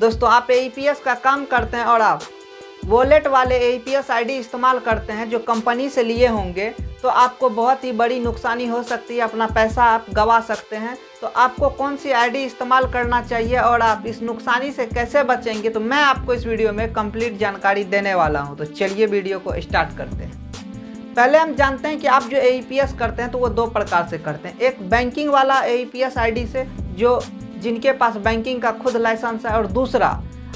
दोस्तों आप एईपीएस का काम करते हैं और आप वॉलेट वाले एईपीएस आईडी इस्तेमाल करते हैं जो कंपनी से लिए होंगे, तो आपको बहुत ही बड़ी नुकसानी हो सकती है, अपना पैसा आप गंवा सकते हैं। तो आपको कौन सी आईडी इस्तेमाल करना चाहिए और आप इस नुकसानी से कैसे बचेंगे, तो मैं आपको इस वीडियो में कंप्लीट जानकारी देने वाला हूं। तो चलिए वीडियो को स्टार्ट करते हैं। पहले हम जानते हैं कि आप जो एईपीएस करते हैं तो वो दो प्रकार से करते हैं। एक बैंकिंग वाला एईपीएस आईडी से, जो जिनके पास बैंकिंग का खुद लाइसेंस है, और दूसरा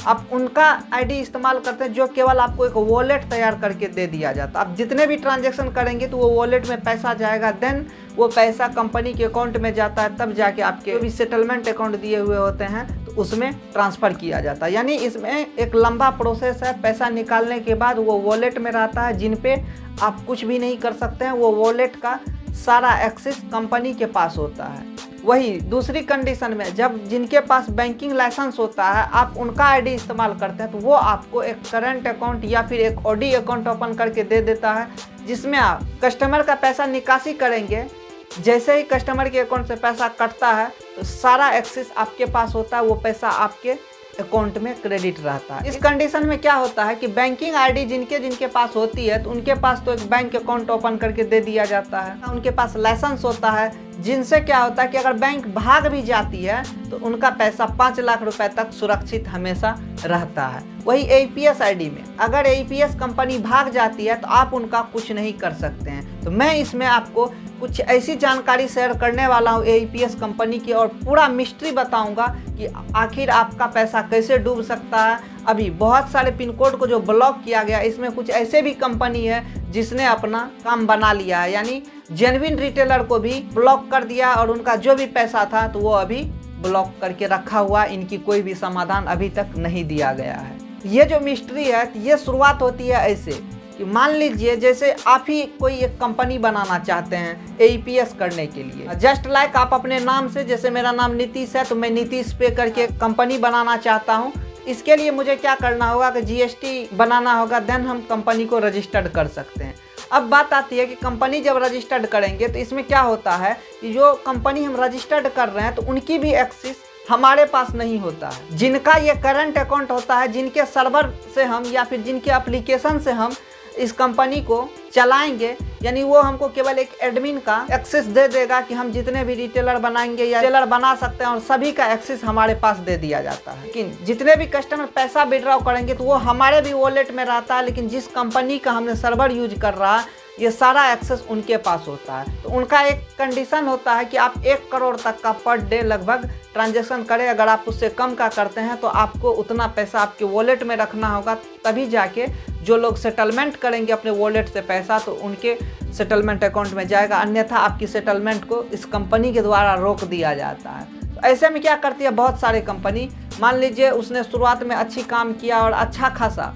आप उनका आईडी इस्तेमाल करते हैं जो केवल आपको एक वॉलेट तैयार करके दे दिया जाता है। आप जितने भी ट्रांजैक्शन करेंगे तो वो वॉलेट में पैसा जाएगा, देन वो पैसा कंपनी के अकाउंट में जाता है, तब जाके आपके जो भी सेटलमेंट अकाउंट दिए हुए होते हैं तो उसमें ट्रांसफ़र किया जाता है। यानी इसमें एक लंबा प्रोसेस है। पैसा निकालने के बाद वो वॉलेट में रहता है, जिन पे आप कुछ भी नहीं कर सकते हैं। वो वॉलेट का सारा एक्सेस कंपनी के पास होता है। वही दूसरी कंडीशन में जब जिनके पास बैंकिंग लाइसेंस होता है, आप उनका आईडी इस्तेमाल करते हैं तो वो आपको एक करंट अकाउंट या फिर एक ओडी अकाउंट ओपन करके दे देता है, जिसमें आप कस्टमर का पैसा निकासी करेंगे। जैसे ही कस्टमर के अकाउंट से पैसा कटता है तो सारा एक्सेस आपके पास होता है, वो पैसा आपके अकाउंट में क्रेडिट रहता है। इस कंडीशन में क्या होता है कि बैंकिंग आईडी जिनके पास होती है तो उनके पास तो एक बैंक अकाउंट ओपन करके दे दिया जाता है, उनके पास लाइसेंस होता है, जिनसे क्या होता है कि अगर बैंक भाग भी जाती है तो उनका पैसा 5 लाख रुपए तक सुरक्षित हमेशा रहता है। वही एईपीएस आईडी में अगर एईपीएस कंपनी भाग जाती है तो आप उनका कुछ नहीं कर सकते हैं। तो मैं इसमें आपको कुछ ऐसी जानकारी शेयर करने वाला हूँ एईपीएस कंपनी की, और पूरा मिस्ट्री बताऊंगा कि आखिर आपका पैसा कैसे डूब सकता है। अभी बहुत सारे पिन कोड को जो ब्लॉक किया गया, इसमें कुछ ऐसे भी कंपनी है जिसने अपना काम बना लिया है, यानी जेन्युइन रिटेलर को भी ब्लॉक कर दिया और उनका जो भी पैसा था तो वो अभी ब्लॉक करके रखा हुआ। इनकी कोई भी समाधान अभी तक नहीं दिया गया है। ये जो मिस्ट्री है ये शुरुआत होती है ऐसे कि मान लीजिए जैसे आप ही कोई एक कंपनी बनाना चाहते हैं एईपीएस करने के लिए। जस्ट लाइक आप अपने नाम से, जैसे मेरा नाम नीतीश है तो मैं नीतीश पे करके कंपनी बनाना चाहता हूँ। इसके लिए मुझे क्या करना होगा कि जीएसटी बनाना होगा, देन हम कंपनी को रजिस्टर्ड कर सकते हैं। अब बात आती है कि कंपनी जब रजिस्टर्ड करेंगे तो इसमें क्या होता है कि जो कंपनी हम रजिस्टर्ड कर रहे हैं तो उनकी भी एक्सेस हमारे पास नहीं होता है। जिनका ये करंट अकाउंट होता है, जिनके सर्वर से हम या फिर जिनके एप्लीकेशन से हम इस कंपनी को चलाएंगे, यानी वो हमको केवल एक एडमिन का एक्सेस दे देगा कि हम जितने भी रिटेलर बनाएंगे या रिटेलर बना सकते हैं, और सभी का एक्सेस हमारे पास दे दिया जाता है। लेकिन जितने भी कस्टमर पैसा विड्रॉ करेंगे तो वो हमारे भी वॉलेट में रहता है, लेकिन जिस कंपनी का हमने सर्वर यूज कर रहा है ये सारा एक्सेस उनके पास होता है। तो उनका एक कंडीशन होता है कि आप 1 करोड़ तक का पर डे लगभग ट्रांजैक्शन करें। अगर आप उससे कम का करते हैं तो आपको उतना पैसा आपके वॉलेट में रखना होगा, तभी जाके जो लोग सेटलमेंट करेंगे अपने वॉलेट से पैसा तो उनके सेटलमेंट अकाउंट में जाएगा, अन्यथा आपकी सेटलमेंट को इस कंपनी के द्वारा रोक दिया जाता है। तो ऐसे में क्या करती है बहुत सारे कंपनी, मान लीजिए उसने शुरुआत में अच्छी काम किया और अच्छा खासा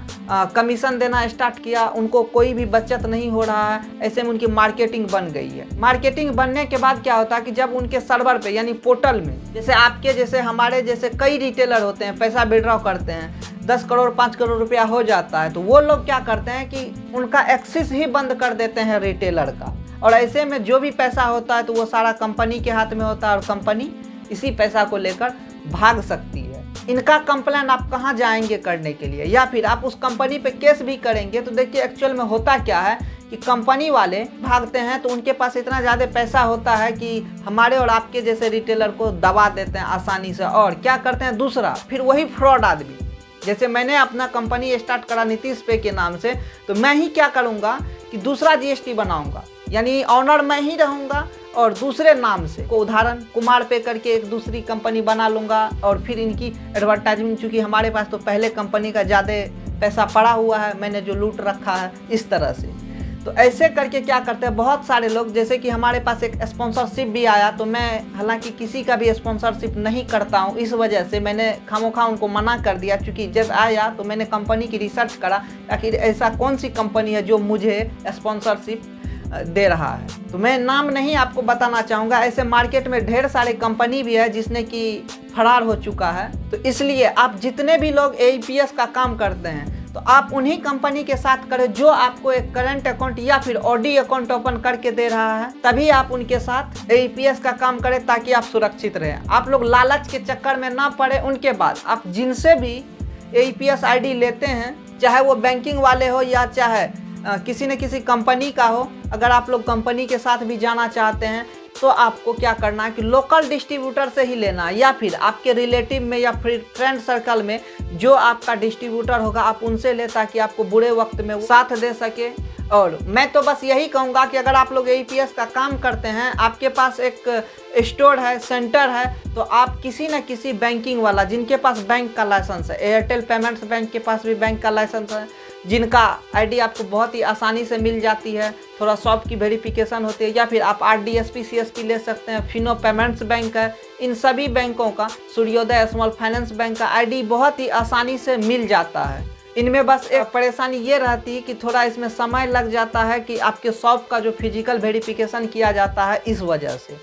कमीशन देना स्टार्ट किया, उनको कोई भी बचत नहीं हो रहा है, ऐसे में उनकी मार्केटिंग बन गई है। मार्केटिंग बनने के बाद क्या होता है कि जब उनके सर्वर पे यानी पोर्टल में, जैसे आपके जैसे हमारे जैसे कई रिटेलर होते हैं, पैसा विड्रॉ करते हैं 10 करोड़ 5 करोड़ रुपया हो जाता है, तो वो लोग क्या करते हैं कि उनका एक्सेस ही बंद कर देते हैं रिटेलर का, और ऐसे में जो भी पैसा होता है तो वो सारा कंपनी के हाथ में होता है और कंपनी इसी पैसा को लेकर भाग सकती है। इनका कंप्लेन आप कहाँ जाएंगे करने के लिए, या फिर आप उस कंपनी पे केस भी करेंगे तो देखिए एक्चुअल में होता क्या है कि कंपनी वाले भागते हैं तो उनके पास इतना ज़्यादा पैसा होता है कि हमारे और आपके जैसे रिटेलर को दबा देते हैं आसानी से। और क्या करते हैं दूसरा, फिर वही फ्रॉड आदमी, जैसे मैंने अपना कंपनी स्टार्ट करा नीतीश पे के नाम से, तो मैं ही क्या करूँगा कि दूसरा जीएसटी बनाऊँगा, यानी ऑनर मैं ही रहूँगा और दूसरे नाम से को उदाहरण कुमार पे करके एक दूसरी कंपनी बना लूँगा, और फिर इनकी एडवर्टाइजमेंट, चूँकि हमारे पास तो पहले कंपनी का ज़्यादा पैसा पड़ा हुआ है, मैंने जो लूट रखा है इस तरह से। तो ऐसे करके क्या करते हैं बहुत सारे लोग, जैसे कि हमारे पास एक स्पॉन्सरशिप भी आया, तो मैं हालांकि किसी का भी स्पॉन्सरशिप नहीं करता हूं, इस वजह से मैंने खामोखा उनको मना कर दिया। क्योंकि जब आया तो मैंने कंपनी की रिसर्च करा आखिर ऐसा कौन सी कंपनी है जो मुझे स्पॉन्सरशिप दे रहा है। तो मैं नाम नहीं आपको बताना चाहूँगा, ऐसे मार्केट में ढेर सारे कंपनी भी है जिसने कि फरार हो चुका है। तो इसलिए आप जितने भी लोग एईपीएस का काम करते हैं तो आप उन्हीं कंपनी के साथ करें जो आपको एक करंट अकाउंट या फिर ओडी अकाउंट ओपन करके दे रहा है, तभी आप उनके साथ एईपीएस का काम करें ताकि आप सुरक्षित रहें। आप लोग लालच के चक्कर में ना पड़े। उनके बाद आप जिनसे भी एईपीएस आईडी लेते हैं, चाहे वो बैंकिंग वाले हो या चाहे किसी न किसी कंपनी का हो, अगर आप लोग कंपनी के साथ भी जाना चाहते हैं तो आपको क्या करना है कि लोकल डिस्ट्रीब्यूटर से ही लेना है, या फिर आपके रिलेटिव में या फिर फ्रेंड सर्कल में जो आपका डिस्ट्रीब्यूटर होगा आप उनसे ले, ताकि आपको बुरे वक्त में साथ दे सके। और मैं तो बस यही कहूँगा कि अगर आप लोग एईपीएस का काम करते हैं, आपके पास एक स्टोर है, सेंटर है, तो आप किसी न किसी बैंकिंग वाला जिनके पास बैंक का लाइसेंस है, एयरटेल पेमेंट्स बैंक के पास भी बैंक का लाइसेंस है, जिनका आईडी आपको बहुत ही आसानी से मिल जाती है, थोड़ा शॉप की वेरिफिकेशन होती है, या फिर आप आरडीएसपी सीएसपी ले सकते हैं, फिनो पेमेंट्स बैंक है, इन सभी बैंकों का, सूर्योदय स्मॉल फाइनेंस बैंक का आईडी बहुत ही आसानी से मिल जाता है। इनमें बस एक परेशानी ये रहती है कि थोड़ा इसमें समय लग जाता है कि आपके शॉप का जो फिजिकल वेरिफिकेशन किया जाता है, इस वजह से।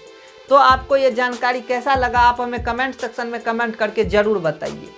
तो आपको ये जानकारी कैसा लगा, आप हमें कमेंट सेक्शन में कमेंट करके ज़रूर बताइए।